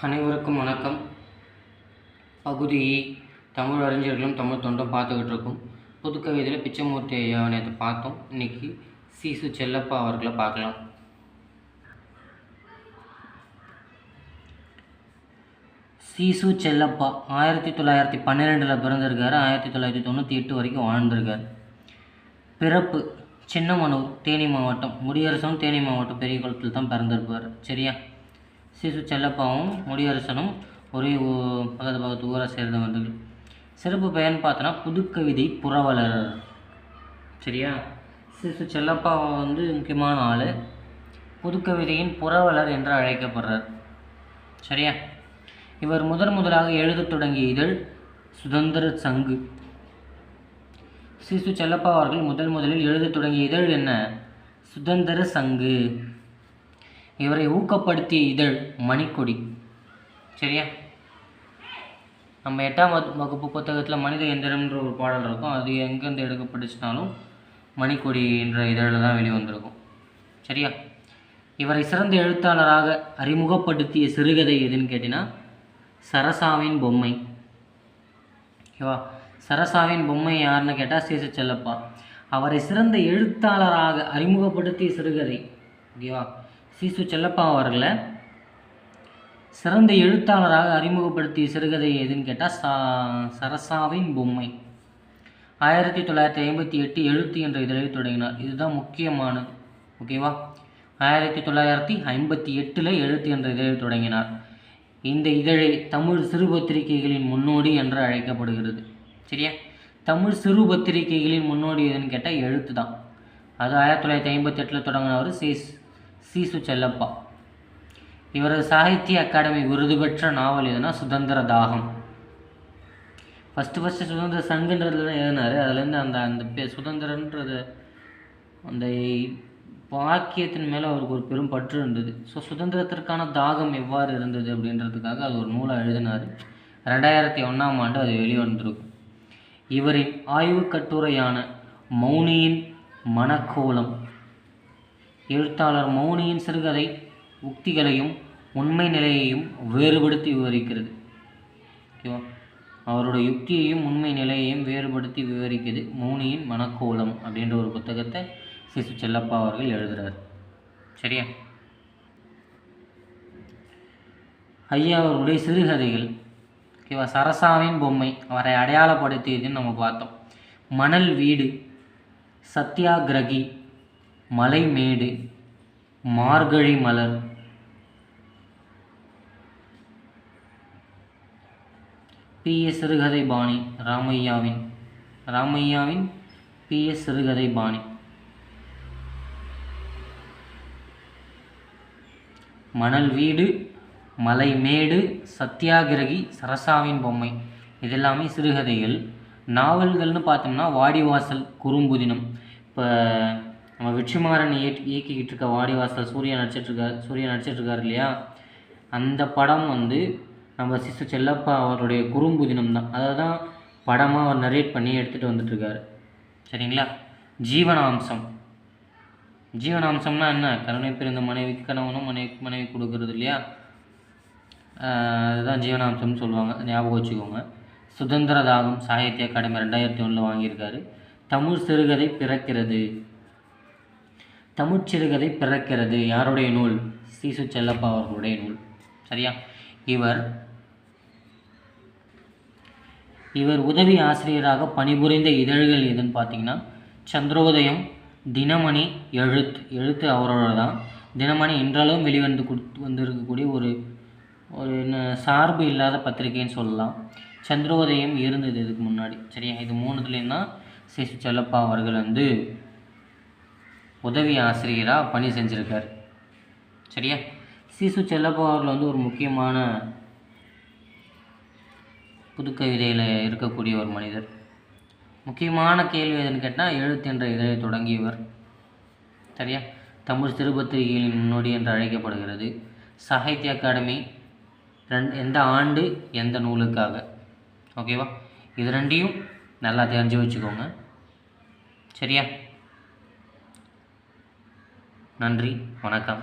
அனைவருக்கும் வணக்கம். பகுதி தமிழ் அறிஞர்களும் தமிழ் தொண்டும் பார்த்துக்கிட்டு இருக்கோம். புதுக்கவிதையில் பிச்சைமூர்த்தி ஐயாவை நேற்று பார்த்தோம். இன்றைக்கி சீசு செல்லப்பா அவர்களை பார்க்கலாம். சீசு செல்லப்பா 1912 பிறந்திருக்காரு. 1998 வரைக்கும் வாழ்ந்திருக்கார். பிறப்பு சின்னமனூர், தேனி மாவட்டம். முடியரசனும் தேனி மாவட்டம் பெரிய குளத்தில் தான் பிறந்திருப்பார். சரியா? சீசு செல்லப்பாவும் முடியரசனும் ஒரே பக்கத்து ஊரை சேர்ந்தவர்கள். சிறப்பு பெயர்னு பார்த்தோன்னா புதுக்கவிதை புரவலர். சரியா? சீசு செல்லப்பா முக்கியமான ஆள். புதுக்கவிதையின் புரவலர் என்று அழைக்கப்படுறார். சரியா? இவர் முதலாக எழுதத் தொடங்கிய இதழ் சுதந்திர சங்கு. சீசு செல்லப்பா அவர்கள் முதலில் எழுதத் தொடங்கிய இதழ் என்ன? சுதந்திர சங்கு. இவரை ஊக்கப்படுத்திய இதழ் மணிக்கொடி. சரியா? நம்ம 8ஆம் வகுப்பு புத்தகத்தில் மனித எந்திரம்ன்ற ஒரு பாடல் இருக்கும். அது எங்கேருந்து எடுக்கப்பட்டுச்சுனாலும் மணிக்கொடி என்ற இதழில் தான் வெளிவந்திருக்கும். சரியா? இவரை சிறந்த எழுத்தாளராக அறிமுகப்படுத்திய சிறுகதை எதுன்னு கேட்டிங்கன்னா சரசாவின் பொம்மை. ஓகேவா? சரசாவின் பொம்மை யாருன்னு கேட்டால் சீசு செல்லப்பா. அவரை சிறந்த எழுத்தாளராக அறிமுகப்படுத்திய சிறுகதை. ஓகேவா? சீசு செல்லப்பா அவர்களை சிறந்த எழுத்தாளராக அறிமுகப்படுத்திய சிறுகதை எதுன்னு கேட்டால் சரசாவின் பொம்மை. 1958 எழுத்து என்ற இதழில் தொடங்கினார். இதுதான் முக்கியமானது. ஓகேவா? 1958 எழுத்து என்ற இதழில் தொடங்கினார். இந்த இதழை தமிழ் சிறு பத்திரிகைகளின் முன்னோடி என்று அழைக்கப்படுகிறது. சரியா? தமிழ் சிறு பத்திரிகைகளின் முன்னோடி எதுன்னு கேட்டால் எழுத்து தான். அது 1958 தொடங்கினவர் சீசு செல்லப்பா. இவரது சாகித்ய அகாடமி விருது பெற்ற நாவல் எதுனா சுதந்திர தாகம். ஃபஸ்ட்டு சுதந்திர சங்குன்றது தான் எழுதினார். அதுலேருந்து அந்த சுதந்திரன்றது அந்த வாக்கியத்தின் மேலே அவருக்கு ஒரு பெரும் பற்று இருந்தது. ஸோ சுதந்திரத்திற்கான தாகம் எவ்வாறு இருந்தது அப்படின்றதுக்காக அது ஒரு நூலை எழுதினார். 2001ஆம் ஆண்டு அது வெளிவந்திருக்கும். இவரின் ஆய்வு கட்டுரையான மௌனியின் மனக்கோலம். எழுத்தாளர் மௌனியின் சிறுகதை உக்திகளையும் உண்மை நிலையையும் வேறுபடுத்தி விவரிக்கிறது. ஓகேவா? அவருடைய யுக்தியையும் உண்மை நிலையையும் வேறுபடுத்தி விவரிக்கிறது மௌனியின் மனக்கோலம் அப்படின்ற ஒரு புத்தகத்தை சீசு செல்லப்பா அவர்கள் எழுதுகிறார். சரியா? ஐயா அவருடைய சிறுகதைகள். ஓகேவா? சரசாவின் பொம்மை அவரை அடையாளப்படுத்தியதுன்னு நம்ம பார்த்தோம். மணல் வீடு, சத்தியாகிரகி, மலைமேடு, மார்கழி மலர், PS சிறுகதை பாணி, ராமையாவின் PS சிறுகதை பாணி. மணல் வீடு, மலைமேடு, சத்தியாகிரகி, சரசாவின் பொம்மை இதெல்லாமே சிறுகதைகள். நாவல்கள்னு பார்த்தோம்னா வாடிவாசல், குறும்புதினம். இப்போ நம்ம வெற்றிமாறன் இயக்கிக்கிட்டு இருக்க வாடிவாசல் சூர்யா நடிச்சிட்ருக்காரு இல்லையா? அந்த படம் நம்ம சீசு செல்லப்பா அவருடைய குறும்புதினம் தான். அதை தான் படமாக அவர் நரேட் பண்ணி எடுத்துகிட்டு வந்துட்டுருக்காரு. சரிங்களா? ஜீவனாம்சம்னா என்ன? கருணை பிறந்த மனைவிக்கு கணவனும் மனைவி கொடுக்கறது இல்லையா? அதுதான் ஜீவனாம்சம்னு சொல்லுவாங்க. ஞாபகம் வச்சுக்கோங்க. சுதந்திர தாகம் சாகித்ய அகாடமி 2001 வாங்கியிருக்காரு. தமிழ் சிறுகதை பிறக்கிறது. யாருடைய நூல்? சீசு செல்லப்பா அவர்களுடைய நூல். சரியா? இவர் உதவி ஆசிரியராக பணிபுரிந்த இதழ்கள் எதுன்னு பார்த்தீங்கன்னா சந்திரோதயம், தினமணி, எழுத்து அவரோட தான். தினமணி இன்றளவும் வந்திருக்கக்கூடிய ஒரு சார்பு இல்லாத பத்திரிகைன்னு சொல்லலாம். சந்திரோதயம் இருந்தது இதுக்கு முன்னாடி. சரியா? இது 3துலேயும் தான் சீசு செல்லப்பா அவர்கள் உதவி ஆசிரியராக பணி செஞ்சுருக்கார். சரியா? சீசு செல்லப்பா அவர்கள் ஒரு முக்கியமான புதுக்கவிதையில் இருக்கக்கூடிய ஒரு மனிதர். முக்கியமான கேள்வி எதுன்னு கேட்டால் எழுத்து என்ற இதழை தொடங்கியவர். சரியா? தமிழ் சிறு பத்திரிகைகளின் முன்னோடி என்று அழைக்கப்படுகிறது. சாகித்ய அகாடமி எந்த ஆண்டு எந்த நூலுக்காக. ஓகேவா? இது ரெண்டையும் நல்லா தெரிஞ்சு வச்சுக்கோங்க. சரியா? நன்றி, வணக்கம்.